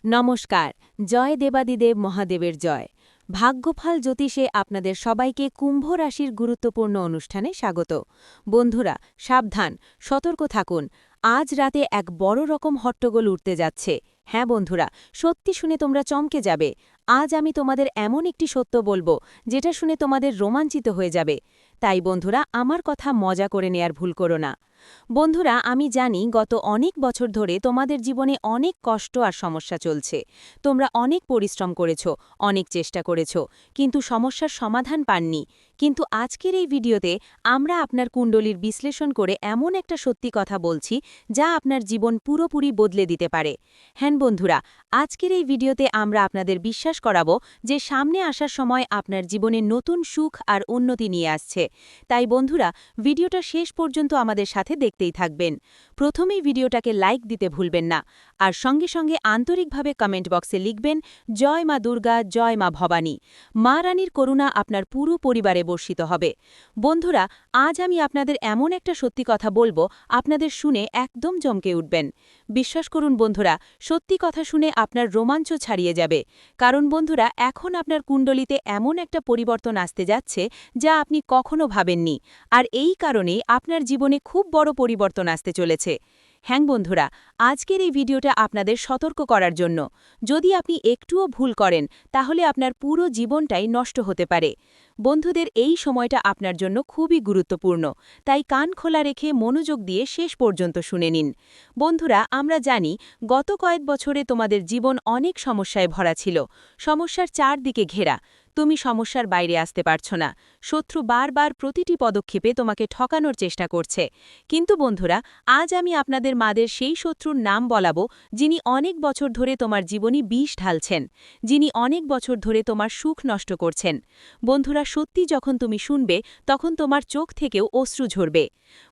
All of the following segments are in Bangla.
নমস্কার। জয় দেবাদিদেব মহাদেবের জয়। ভাগ্যফল জ্যোতিষে আপনাদের সবাইকে কুম্ভ রাশির গুরুত্বপূর্ণ অনুষ্ঠানে স্বাগত। বন্ধুরা, সাবধান, সতর্ক থাকুন। আজ রাতে এক বড় রকম হট্টগোল উঠতে যাচ্ছে। হ্যাঁ বন্ধুরা, সত্যি শুনে তোমরা চমকে যাবে। আজ আমি তোমাদের এমন একটি সত্য বলবো যেটা শুনে তোমাদের রোমাঞ্চিত হয়ে যাবে। তাই বন্ধুরা, আমার কথা মজা করে নেয়ার ভুল করো না। বন্ধুরা, আমি জানি গত অনেক বছর ধরে তোমাদের জীবনে অনেক কষ্ট আর সমস্যা চলছে। তোমরা অনেক পরিশ্রম করেছ, অনেক চেষ্টা করেছ, কিন্তু সমস্যার সমাধান পাননি। কিন্তু আজকের এই ভিডিওতে আমরা আপনার কুণ্ডলীর বিশ্লেষণ করে এমন একটা সত্যি কথা বলছি যা আপনার জীবন পুরোপুরি বদলে দিতে পারে। হ্যাঁ বন্ধুরা, আজকের এই ভিডিওতে আমরা আপনাদের বিশ্বাস করাবো যে সামনে আসার সময় আপনার জীবনে নতুন সুখ আর উন্নতি নিয়ে আসছে। তাই বন্ধুরা, ভিডিওটা শেষ পর্যন্ত আমাদের সাথে দেখতেই থাকবেন। প্রথমেই ভিডিওটাকে লাইক দিতে ভুলবেন না, আর সঙ্গে সঙ্গে আন্তরিকভাবে কমেন্ট বক্সে লিখবেন জয় মা দুর্গা, জয় মা ভবানী। মা রানীর করুণা আপনার পুরো পরিবারে বর্ষিত হবে। বন্ধুরা, আজ আমি আপনাদের এমন একটা সত্যি কথা বলবো, আপনাদের শুনে একদম চমকে উঠবেন। বিশ্বাস করুন বন্ধুরা, সত্যি কথা শুনে আপনার রোমাঞ্চ ছাড়িয়ে যাবে। কারণ বন্ধুরা, এখন আপনার কুণ্ডলিতে এমন একটা পরিবর্তন আসতে যাচ্ছে যা আপনি কখনো ভাবেননি। আর এই কারণেই আপনার জীবনে খুব বড় পরিবর্তন আসতে চলেছে। হ্যাঁ বন্ধুরা, আজকের এই ভিডিওটা আপনাদের সতর্ক করার জন্য। যদি আপনি একটুও ভুল করেন তাহলে আপনার পুরো জীবনটাই নষ্ট হতে পারে। বন্ধুদের, এই সময়টা আপনার জন্য খুবই গুরুত্বপূর্ণ, তাই কান খোলা রেখে মনোযোগ দিয়ে শেষ পর্যন্ত শুনে নিন। বন্ধুরা, আমরা জানি গত কয়েক বছরে তোমাদের জীবন অনেক সমস্যায় ভরা ছিল। সমস্যার চারদিকে ঘেরা। তুমি সমস্যার বাইরে আসতে পারছ না। শত্রু বারবার প্রতিটি পদক্ষেপে তোমাকে ঠকানোর চেষ্টা করছে। কিন্তু বন্ধুরা, আজ আমি আপনাদের মাদের সেই শত্রুর নাম বলাবো যিনি অনেক বছর ধরে তোমার জীবনে বিষ ঢালছেন, যিনি অনেক বছর ধরে তোমার সুখ নষ্ট করছেন। বন্ধুরা, সত্যি যখন তুমি শুনবে তখন তোমার চোখ থেকেও অশ্রু ঝরবে।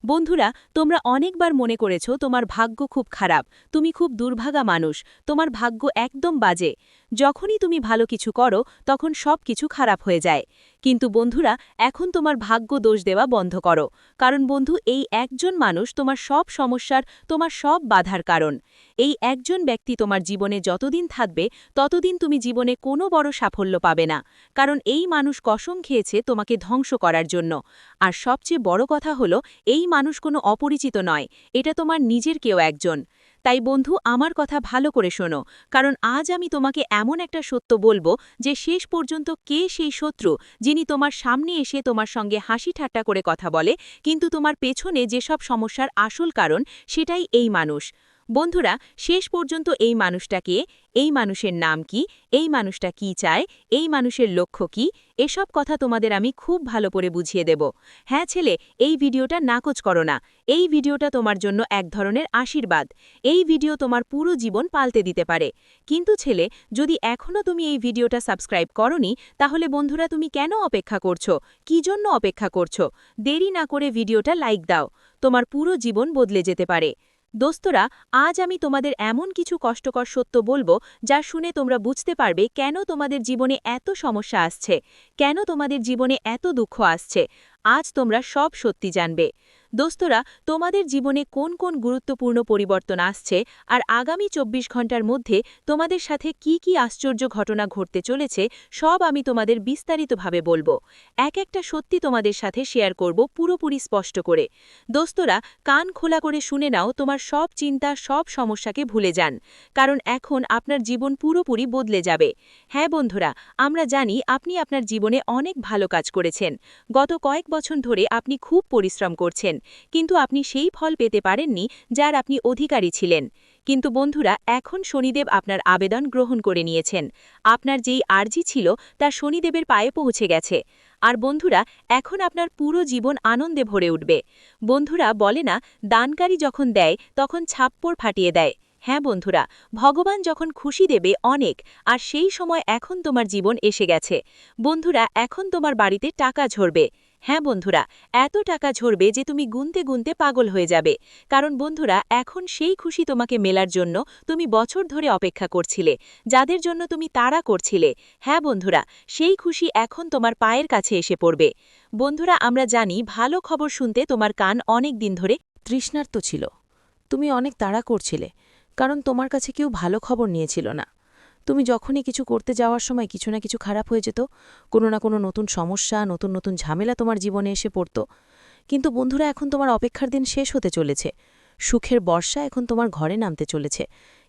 বন্ধুরা, তোমরা অনেকবার মনে করেছো তোমার ভাগ্য খুব খারাপ, তুমি খুব দুর্ভাগা মানুষ, তোমার ভাগ্য একদম বাজে। যখনই তুমি ভালো কিছু করো তখন সব কিছু খারাপ হয়ে যায়। কিন্তু বন্ধুরা, এখন তোমার ভাগ্য দোষ দেওয়া বন্ধ করো। কারণ বন্ধু, এই একজন মানুষ তোমার সব সমস্যার, তোমার সব বাধার কারণ। এই একজন ব্যক্তি তোমার জীবনে যতদিন থাকবে ততদিন তুমি জীবনে কোনো বড় সাফল্য পাবে না। কারণ এই মানুষ কসম খেয়েছে তোমাকে ধ্বংস করার জন্য। আর সবচেয়ে বড় কথা হলো, এই মানুষ কোনো অপরিচিত নয়, এটা তোমার নিজের কেউ একজন। তাই বন্ধু, আমার কথা ভালো করে শোনো, কারণ আজ আমি তোমাকে এমন একটা সত্য বলবো যে শেষ পর্যন্ত কে সেই শত্রু যিনি তোমার সামনে এসে তোমার সঙ্গে হাসি ঠাট্টা করে কথা বলে, কিন্তু তোমার পেছনে যেসব সমস্যার আসল কারণ সেটাই এই মানুষ। বন্ধুরা, শেষ পর্যন্ত এই মানুষটা কে, এই মানুষের নাম কি, এই মানুষটা কি চায়, এই মানুষের লক্ষ্য কি, এসব কথা তোমাদের আমি খুব ভালো করে বুঝিয়ে দেব। হ্যাঁ ছেলে, এই ভিডিওটা নাকচ করো না। এই ভিডিওটা তোমার জন্য এক ধরনের আশীর্বাদ। এই ভিডিও তোমার পুরো জীবন পাল্টে দিতে পারে। কিন্তু ছেলে, যদি এখনও তুমি এই ভিডিওটা সাবস্ক্রাইব করনি, তাহলে বন্ধুরা তুমি কেন অপেক্ষা করছো? কি জন্য অপেক্ষা করছো? দেরি না করে ভিডিওটা লাইক দাও। তোমার পুরো জীবন বদলে যেতে পারে। দোস্তরা, আজ আমি তোমাদের এমন কিছু কষ্টকর সত্য বলবো যা শুনে তোমরা বুঝতে পারবে কেন তোমাদের জীবনে এত সমস্যা আসছে, কেন তোমাদের জীবনে এত দুঃখ আসছে। আজ তোমরা সব সত্যি জানবে। দোস্তরা, তোমাদের জীবনে কোন কোন গুরুত্বপূর্ণ পরিবর্তন আসছে আর আগামী ২৪ ঘন্টার মধ্যে তোমাদের সাথে কি কি আশ্চর্য ঘটনা ঘটতে চলেছে, সব আমি তোমাদের বিস্তারিতভাবে বলবো। এক একটা সত্যি তোমাদের সাথে শেয়ার করব পুরোপুরি স্পষ্ট করে। দোস্তরা, কান খোলা করে শুনে নাও, তোমার সব চিন্তা, সব সমস্যাকে ভুলে যান। কারণ এখন আপনার জীবন পুরোপুরি বদলে যাবে। হ্যাঁ বন্ধুরা, আমরা জানি আপনি আপনার জীবনে অনেক ভালো কাজ করেছেন। গত কয়েক বছর ধরে আপনি খুব পরিশ্রম করছেন, কিন্তু আপনি সেই ফল পেতে পারেননি যার আপনি অধিকারী ছিলেন। কিন্তু বন্ধুরা, এখন শনিদেব আপনার আবেদন গ্রহণ করে নিয়েছেন। আপনার যেই আর্জি ছিল তা শনিদেবের পায়ে পৌঁছে গেছে। আর বন্ধুরা, এখন আপনার পুরো জীবন আনন্দে ভরে উঠবে। বন্ধুরা বলে না, দানকারী যখন দেয় তখন ছাপ্পড় ফাটিয়ে দেয়। হ্যাঁ বন্ধুরা, ভগবান যখন খুশি দেবে অনেক, আর সেই সময় এখন তোমার জীবন এসে গেছে। বন্ধুরা, এখন তোমার বাড়িতে টাকা ঝরবে। হ্যাঁ বন্ধুরা, এত টাকা ঝরবে যে তুমি গুনতে গুনতে পাগল হয়ে যাবে। কারণ বন্ধুরা, এখন সেই খুশি তোমাকে মেলার জন্য তুমি বছর ধরে অপেক্ষা করছিলে, যাদের জন্য তুমি তাড়া করছিলে। হ্যাঁ বন্ধুরা, সেই খুশি এখন তোমার পায়ের কাছে এসে পড়বে। বন্ধুরা, আমরা জানি ভালো খবর শুনতে তোমার কান অনেক দিন ধরে তৃষ্ণার্ত ছিল। তুমি অনেক তাড়া করছিলে, কারণ তোমার কাছে কেউ ভালো খবর নিয়েছিল না। তুমি যখনই কিছু করতে যাওয়ার সময় কিছু না কিছু খারাপ হয়ে যেত, কোনো না কোনো নতুন সমস্যা, নতুন নতুন ঝামেলা তোমার জীবনে এসে পড়ত। কিন্তু বন্ধুরা, এখন তোমার অপেক্ষার দিন শেষ হতে চলেছে। সুখের বর্ষা এখন তোমার ঘরে নামতে চলেছে।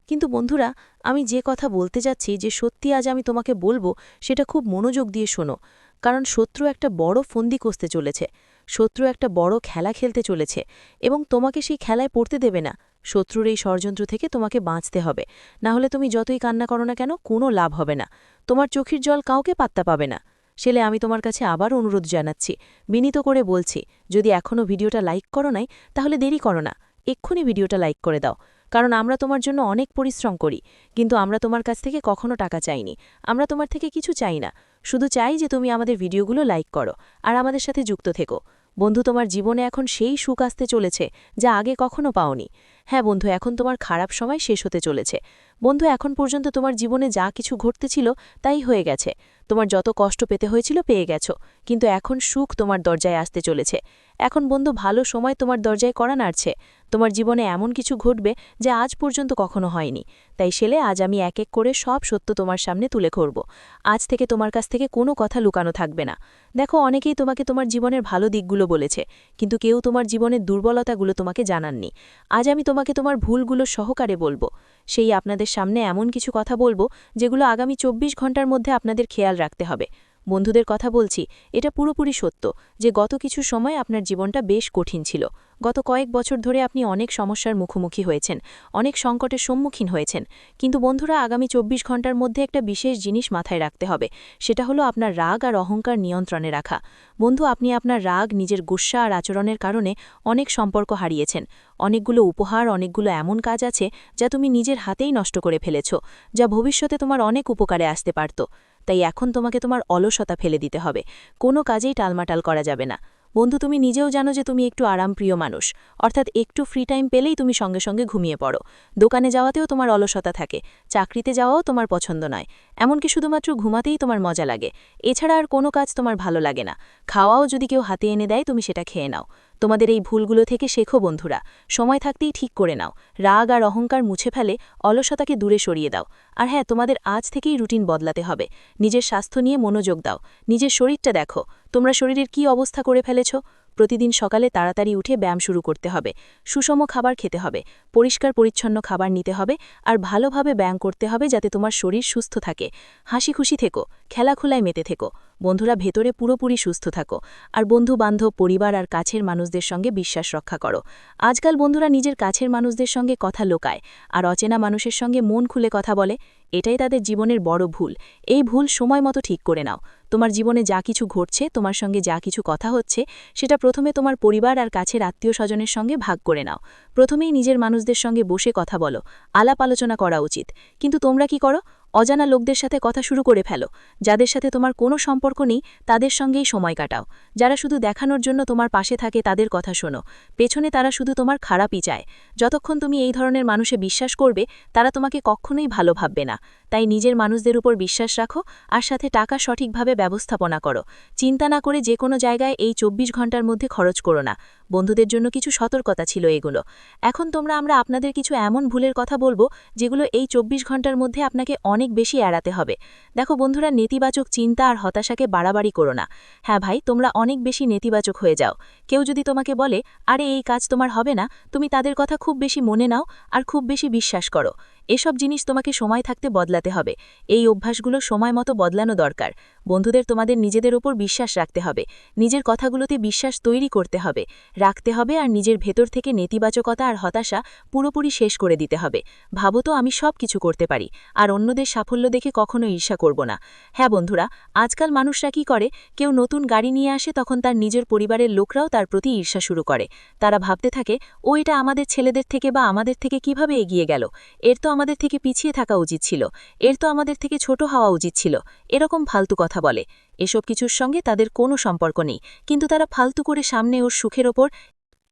কিন্তু বন্ধুরা, আমি যে কথা বলতে যাচ্ছি, যে সত্যি আজ আমি তোমাকে বলবো, সেটা খুব মনোযোগ দিয়ে শোনো। কারণ শত্রু একটা বড় ফন্দি কষতে চলেছে। শত্রু একটা বড় খেলা খেলতে চলেছে এবং তোমাকে সেই খেলায় পড়তে দেবে না। শত্রুর এই ষড়যন্ত্র থেকে তোমাকে বাঁচতে হবে, না হলে তুমি যতই কান্না করো না কেন, কোনো লাভ হবে না। তোমার চোখের জল কাউকে পাত্তা পাবে না। ছেলে, আমি তোমার কাছে আবার অনুরোধ জানাচ্ছি, বিনীত করে বলছি, যদি এখনও ভিডিওটা লাইক করো নাই, তাহলে দেরি করো না, এক্ষুনি ভিডিওটা লাইক করে দাও। কারণ আমরা তোমার জন্য অনেক পরিশ্রম করি, কিন্তু আমরা তোমার কাছ থেকে কখনো টাকা চাইনি। আমরা তোমার থেকে কিছু চাই না, শুধু চাই যে তুমি আমাদের ভিডিওগুলো লাইক করো আর আমাদের সাথে যুক্ত থেকো। বন্ধু, তোমার জীবনে এখন সেই সুখ আসতে চলেছে যা আগে কখনো পাওনি। হ্যাঁ বন্ধু, এখন তোমার খারাপ সময় শেষ হতে চলেছে। বন্ধু, এখন পর্যন্ত তোমার জীবনে যা কিছু ঘটতেছিল তাই হয়ে গেছে। তোমার যত কষ্ট পেতে হয়েছিল পেয়ে গেছো, কিন্তু এখন সুখ তোমার দরজায় আসতে চলেছে। এখন বন্ধু, ভালো সময় তোমার দরজায় কড়া নাড়ছে। তোমার জীবনে এমন কিছু ঘটবে যা আজ পর্যন্ত কখনো হয়নি। তাই ছেলে, আজ আমি এক এক করে সব সত্য তোমার সামনে তুলে ধরব। আজ থেকে তোমার কাছ থেকে কোনো কথা লুকানো থাকবে না। দেখো, অনেকেই তোমাকে তোমার জীবনের ভালো দিকগুলো বলেছে, কিন্তু কেউ তোমার জীবনের দুর্বলতাগুলো তোমাকে জানাননি। আজ আমি তোমাকে তোমার ভুলগুলো সহকারে বলবো। সেই আপনাদের সামনে এমন কিছু কথা বলবো যেগুলো আগামী ২৪ ঘন্টার মধ্যে আপনাদের খেয়াল রাখতে হবে। বন্ধুদের কথা বলছি, এটা পুরোপুরি সত্য যে গত কিছু সময় আপনার জীবনটা বেশ কঠিন ছিল। গত কয়েক বছর ধরে আপনি অনেক সমস্যার মুখোমুখি হয়েছেন, অনেক সংকটের সম্মুখীন হয়েছেন। কিন্তু বন্ধুরা, আগামী ২৪ ঘন্টার মধ্যে একটা বিশেষ জিনিস মাথায় রাখতে হবে। সেটা হলো আপনার রাগ আর অহংকার নিয়ন্ত্রণে রাখা। বন্ধু, আপনি আপনার রাগ, নিজের গুস্সা আর আচরণের কারণে অনেক সম্পর্ক হারিয়েছেন। অনেকগুলো উপহার, অনেকগুলো এমন কাজ আছে যা তুমি নিজের হাতেই নষ্ট করে ফেলেছ, যা ভবিষ্যতে তোমার অনেক উপকারে আসতে পারত। তাই এখন তোমাকে তোমার অলসতা ফেলে দিতে হবে। কোনো কাজেই টালমাটাল করা যাবে না। বন্ধু, তুমি নিজেও জানো যে তুমি একটু আরামপ্রিয় মানুষ, অর্থাৎ একটু ফ্রি টাইম পেলেই তুমি সঙ্গে সঙ্গে ঘুমিয়ে পড়ো। দোকানে যাওয়াতেও তোমার অলসতা থাকে, চাকরিতে যাওয়াও তোমার পছন্দ নয়, এমনকি শুধুমাত্র ঘুমাতেই তোমার মজা লাগে। এছাড়া আর কোনো কাজ তোমার ভালো লাগে না। খাওয়াও যদি কেউ হাতে এনে দেয়, তুমি সেটা খেয়ে নাও। তোমাদের এই ভুলগুলো থেকে শেখো বন্ধুরা, সময় থাকতেই ঠিক করে নাও। রাগ আর অহংকার মুছে ফেলে অলসতাকে দূরে সরিয়ে দাও। আর হ্যাঁ, তোমাদের আজ থেকেই রুটিন বদলাতে হবে। নিজের স্বাস্থ্য নিয়ে মনোযোগ দাও। নিজের শরীরটা দেখো, তোমরা শরীরের কি অবস্থা করে ফেলেছ। প্রতিদিন সকালে তাড়াতাড়ি উঠে ব্যায়াম শুরু করতে হবে, সুষম খাবার খেতে হবে, পরিষ্কার পরিচ্ছন্ন খাবার নিতে হবে, আর ভালোভাবে ব্যায়াম করতে হবে যাতে তোমার শরীর সুস্থ থাকে। হাসি খুশি থেকো, খেলাখুলায় মেতে থেকো। বন্ধুরা, ভেতরে পুরোপুরি সুস্থ থাকো। আর বন্ধু বান্ধব, পরিবার আর কাছের মানুষদের সঙ্গে বিশ্বাস রক্ষা করো। আজকাল বন্ধুরা নিজের কাছের মানুষদের সঙ্গে কথা লোকায় আর অচেনা মানুষের সঙ্গে মন খুলে কথা বলে। এটাই তাদের জীবনের বড় ভুল। এই ভুল সময় মতো ঠিক করে নাও। তোমার জীবনে যা কিছু ঘটছে, তোমার সঙ্গে যা কিছু কথা হচ্ছে, সেটা প্রথমে তোমার পরিবার আর কাছের আত্মীয় স্বজনের সঙ্গে ভাগ করে নাও। প্রথমেই নিজের মানুষদের সঙ্গে বসে কথা বলো, আলাপ আলোচনা করা উচিত। কিন্তু তোমরা কি করো? অজানা লোকদের সাথে কথা শুরু করে ফেলো। যাদের সাথে তোমার কোনো সম্পর্ক নেই তাদের সঙ্গেই সময় কাটাও। যারা শুধু দেখানোর জন্য তোমার পাশে থাকে তাদের কথা শোনো। পেছনে তারা শুধু তোমার খারাপই চায়। যতক্ষণ তুমি এই ধরনের মানুষে বিশ্বাস করবে, তারা তোমাকে কখনোই ভালো ভাববে না। তাই নিজের মানুষদের উপর বিশ্বাস রাখো আর সাথে টাকা সঠিকভাবে ব্যবস্থাপনা করো। চিন্তা না করে যে কোনো জায়গায় এই ২৪ ঘন্টার মধ্যে খরচ করো না। বন্ধুদের জন্য কিছু সতর্কতা ছিল এগুলো। এখন আমরা আপনাদের কিছু এমন ভুলের কথা বলবো যেগুলো এই ২৪ ঘন্টার মধ্যে আপনাকে অনেক বেশি এড়াতে হবে। দেখো বন্ধুরা, নেতিবাচক চিন্তা আর হতাশাকে বাড়াবাড়ি করো না। হ্যাঁ ভাই, তোমরা অনেক বেশি নেতিবাচক হয়ে যাও। কেউ যদি তোমাকে বলে, আরে এই কাজ তোমার হবে না, তুমি তাদের কথা খুব বেশি মনে নাও আর খুব বেশি বিশ্বাস করো। এসব জিনিস তোমাকে সময় থাকতে বদলাতে হবে। এই অভ্যাসগুলো সময় মতো বদলানো দরকার। বন্ধুদের, তোমাদের নিজেদের ওপর বিশ্বাস রাখতে হবে। নিজের কথাগুলোতে বিশ্বাস তৈরি করতে হবে, রাখতে হবে, আর নিজের ভেতর থেকে নেতিবাচকতা আর হতাশা পুরোপুরি শেষ করে দিতে হবে। ভাবো তো, আমি সব কিছু করতে পারি, আর অন্যদের সাফল্য দেখে কখনো ঈর্ষা করব না। হ্যাঁ বন্ধুরা, আজকাল মানুষরা কি করে, কেউ নতুন গাড়ি নিয়ে আসে, তখন তার নিজের পরিবারের লোকরাও তার প্রতি ঈর্ষা শুরু করে। তারা ভাবতে থাকে, ও এটা আমাদের ছেলেদের থেকে বা আমাদের থেকে কিভাবে এগিয়ে গেল, এর তো আমাদের থেকে পিছিয়ে থাকা উচিত ছিল, এর তো আমাদের থেকে ছোট হওয়া উচিত ছিল। এরকম ফালতু কথা বলে। এসব কিছুর সঙ্গে তাদের কোনো সম্পর্ক নেই, কিন্তু তারা ফালতু করে সামনে ওর সুখের ওপর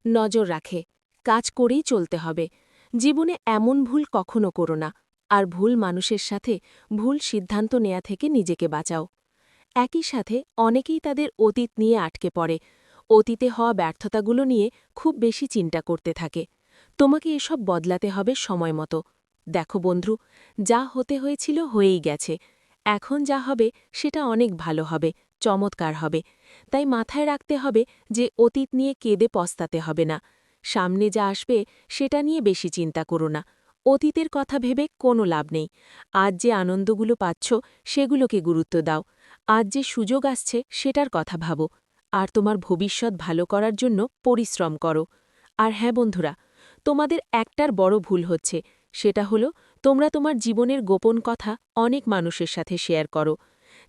নজর রাখে। কাজ করেই চলতে হবে। জীবনে এমন ভুল কখনো করো না। আর ভুল মানুষের সাথে ভুল সিদ্ধান্ত নেয়া থেকে নিজেকে বাঁচাও। একই সাথে অনেকেই তাদের অতীত নিয়ে আটকে পড়ে। অতীতে হওয়া ব্যর্থতাগুলো নিয়ে খুব বেশি চিন্তা করতে থাকে। তোমাকে এসব বদলাতে হবে সময় মতো। দেখো বন্ধু, যা হতে হয়েছিল হয়েই গেছে। এখন যা হবে সেটা অনেক ভালো হবে, চমৎকার হবে। তাই মাথায় রাখতে হবে যে অতীত নিয়ে কেঁদে পস্তাতে হবে না। সামনে যা আসবে সেটা নিয়ে বেশি চিন্তা করো না। অতীতের কথা ভেবে কোনো লাভ নেই। আজ যে আনন্দগুলো পাচ্ছ সেগুলোকে গুরুত্ব দাও। আজ যে সুযোগ আসছে সেটার কথা ভাবো। আর তোমার ভবিষ্যৎ ভালো করার জন্য পরিশ্রম করো। আর হ্যাঁ বন্ধুরা, তোমাদের একটার বড় ভুল হচ্ছে, সেটা হলো তোমরা তোমার জীবনের গোপন কথা অনেক মানুষের সাথে শেয়ার করো।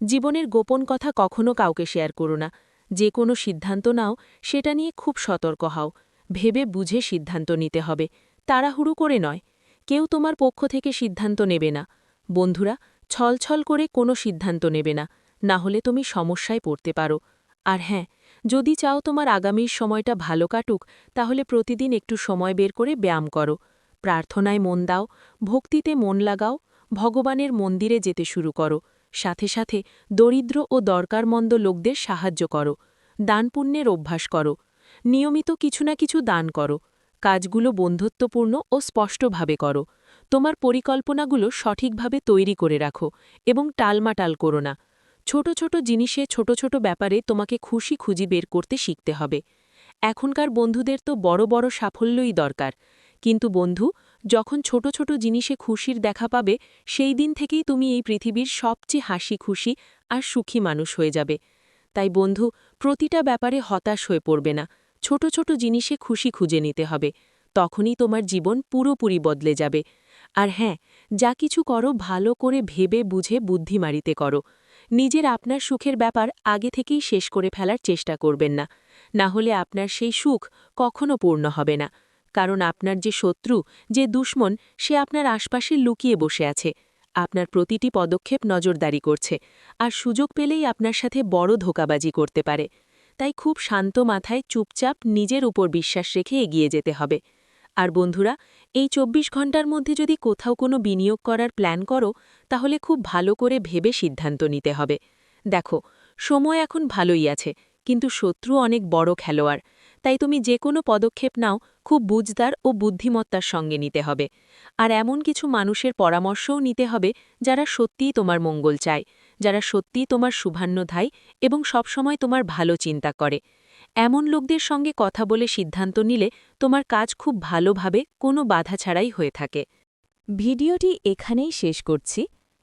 জীবনের গোপন কথা কখনো কাউকে শেয়ার করো না। যে কোনো সিদ্ধান্ত নাও সেটা নিয়ে খুব সতর্ক হও। ভেবে বুঝে সিদ্ধান্ত নিতে হবে, তাড়াহুড়ো করে নয়। কেউ তোমার পক্ষ থেকে সিদ্ধান্ত নেবে না। বন্ধুরা, ছলছল করে কোনো সিদ্ধান্ত নেবে না, না হলে তুমি সমস্যায় পড়তে পারো। আর হ্যাঁ, যদি চাও তোমার আগামীর সময়টা ভালো কাটুক, তাহলে প্রতিদিন একটু সময় বের করে ব্যায়াম করো, প্রার্থনায় মন দাও, ভক্তিতে মন লাগাও, ভগবানের মন্দিরে যেতে শুরু করো। সাথে সাথে দরিদ্র ও দরকারমন্দ লোকদের সাহায্য করো। দানপুণ্যের অভ্যাস করো। নিয়মিত কিছু না কিছু দান করো। কাজগুলো বন্ধুত্বপূর্ণ ও স্পষ্টভাবে করো। তোমার পরিকল্পনাগুলো সঠিকভাবে তৈরি করে রাখো এবং টালমাটাল করো না। ছোট ছোট জিনিসে ছোট ছোট ব্যাপারে তোমাকে খুশি খুঁজি বের করতে শিখতে হবে। এখনকার বন্ধুদের তো বড় বড় সাফল্যই দরকার, কিন্তু বন্ধু, যখন ছোট ছোট জিনিসে খুশির দেখা পাবে, সেই দিন থেকেই তুমি এই পৃথিবীর সবচেয়ে হাসি খুশি আর সুখী মানুষ হয়ে যাবে। তাই বন্ধু, প্রতিটা ব্যাপারে হতাশ হয়ে পড়বে না। ছোট ছোট জিনিসে খুশি খুঁজে নিতে হবে। তখনই তোমার জীবন পুরোপুরি বদলে যাবে। আর হ্যাঁ, যা কিছু করো ভালো করে ভেবে বুঝে বুদ্ধিমারিতে করো। নিজের আপনার সুখের ব্যাপার আগে থেকেই শেষ করে ফেলার চেষ্টা করবেন না। না হলে আপনার সেই সুখ কখনো পূর্ণ হবে না। কারণ আপনার যে শত্রু, যে দুশ্মন, সে আপনার আশপাশে লুকিয়ে বসে আছে। আপনার প্রতিটি পদক্ষেপ নজরদারি করছে, আর সুযোগ পেলেই আপনার সাথে বড় ধোঁকাবাজি করতে পারে। তাই খুব শান্ত মাথায় চুপচাপ নিজের উপর বিশ্বাস রেখে এগিয়ে যেতে হবে। আর বন্ধুরা, এই ২৪ ঘন্টার মধ্যে যদি কোথাও কোনো বিনিয়োগ করার প্ল্যান করো, তাহলে খুব ভালো করে ভেবে সিদ্ধান্ত নিতে হবে। দেখো, সময় এখন ভালোই আছে, কিন্তু শত্রু অনেক বড় খেলোয়াড়। তাই তুমি যে কোনো পদক্ষেপ নাও খুব বুঝদার ও বুদ্ধিমত্তার সঙ্গে নিতে হবে। আর এমন কিছু মানুষের পরামর্শও নিতে হবে যারা সত্যিই তোমার মঙ্গল চায়, যারা সত্যিই তোমার শুভান্যধায় এবং সবসময় তোমার ভালো চিন্তা করে। এমন লোকদের সঙ্গে কথা বলে সিদ্ধান্ত নিলে তোমার কাজ খুব ভালোভাবে কোনো বাধা ছাড়াই হয়ে থাকে। ভিডিওটি এখানেই শেষ করছি।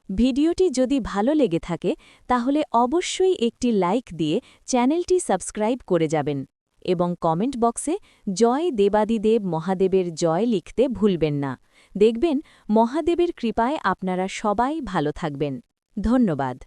ভিডিওটি যদি ভালো লেগে থাকে তাহলে অবশ্যই একটি লাইক দিয়ে চ্যানেলটি সাবস্ক্রাইব করে যাবেন এবং কমেন্ট বক্সে জয় দেবাদিদেব মহাদেবের জয় লিখতে ভুলবেন না। দেখবেন মহাদেবের কৃপায় আপনারা সবাই ভালো থাকবেন। ধন্যবাদ।